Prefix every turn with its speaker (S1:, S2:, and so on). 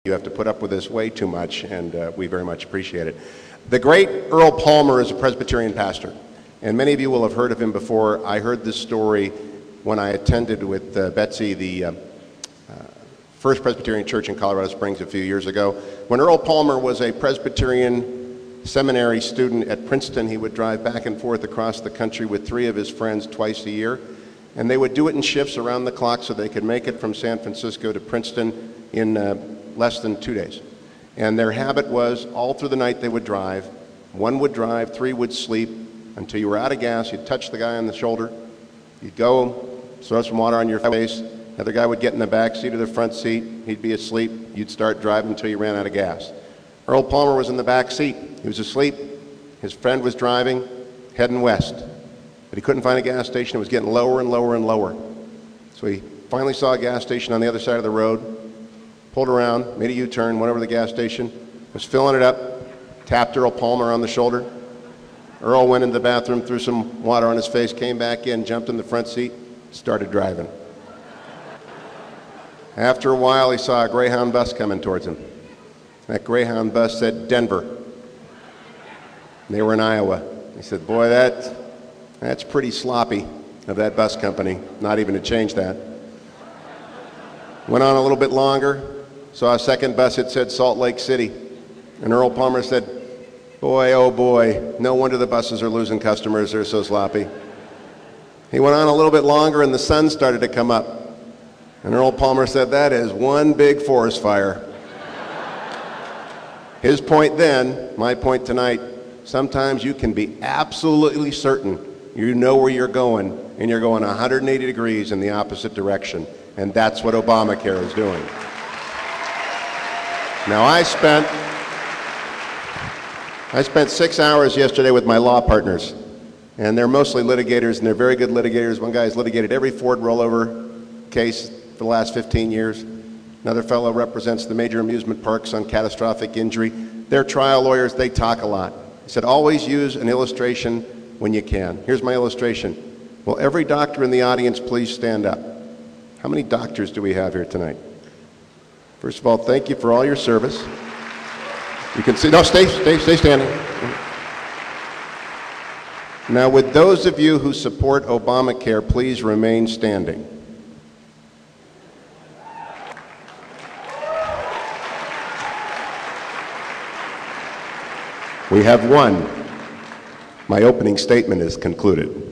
S1: You have to put up with this way too much, and we very much appreciate it. The great Earl Palmer is a Presbyterian pastor, and many of you will have heard of him before. I heard this story when I attended with Betsy the First Presbyterian Church in Colorado Springs a few years ago. When Earl Palmer was a Presbyterian seminary student at Princeton, he would drive back and forth across the country with 3 of his friends twice a year, and they would do it in shifts around the clock so they could make it from San Francisco to Princeton in less than 2 days. And their habit was all through the night they would drive. 1 would drive, 3 would sleep until you were out of gas. You'd touch the guy on the shoulder. You'd go, throw some water on your face. Another guy would get in the back seat or the front seat. He'd be asleep. You'd start driving until you ran out of gas. Earl Palmer was in the back seat. He was asleep. His friend was driving, heading west. But he couldn't find a gas station. It was getting lower and lower and lower. So he finally saw a gas station on the other side of the road, pulled around, made a U-turn, went over to the gas station, was filling it up, tapped Earl Palmer on the shoulder. Earl went into the bathroom, threw some water on his face, came back in, jumped in the front seat, started driving. After a while, he saw a Greyhound bus coming towards him. That Greyhound bus said Denver. And they were in Iowa. He said, boy, that's pretty sloppy of that bus company, not even to change that. Went on a little bit longer, saw a second bus, it said Salt Lake City. And Earl Palmer said, boy, oh boy, no wonder the buses are losing customers, they're so sloppy. He went on a little bit longer and the sun started to come up. And Earl Palmer said, that is one big forest fire. His point then, my point tonight, sometimes you can be absolutely certain you know where you're going, and you're going 180 degrees in the opposite direction. And that's what Obamacare is doing. Now, I spent 6 hours yesterday with my law partners, and they're mostly litigators, and they're very good litigators. One guy's litigated every Ford rollover case for the last 15 years. Another fellow represents the major amusement parks on catastrophic injury. They're trial lawyers, they talk a lot. He said, always use an illustration when you can. Here's my illustration. Will every doctor in the audience please stand up? How many doctors do we have here tonight? First of all, thank you for all your service. You can see, no, stay standing. Now, would those of you who support Obamacare please remain standing? We have one. My opening statement is concluded.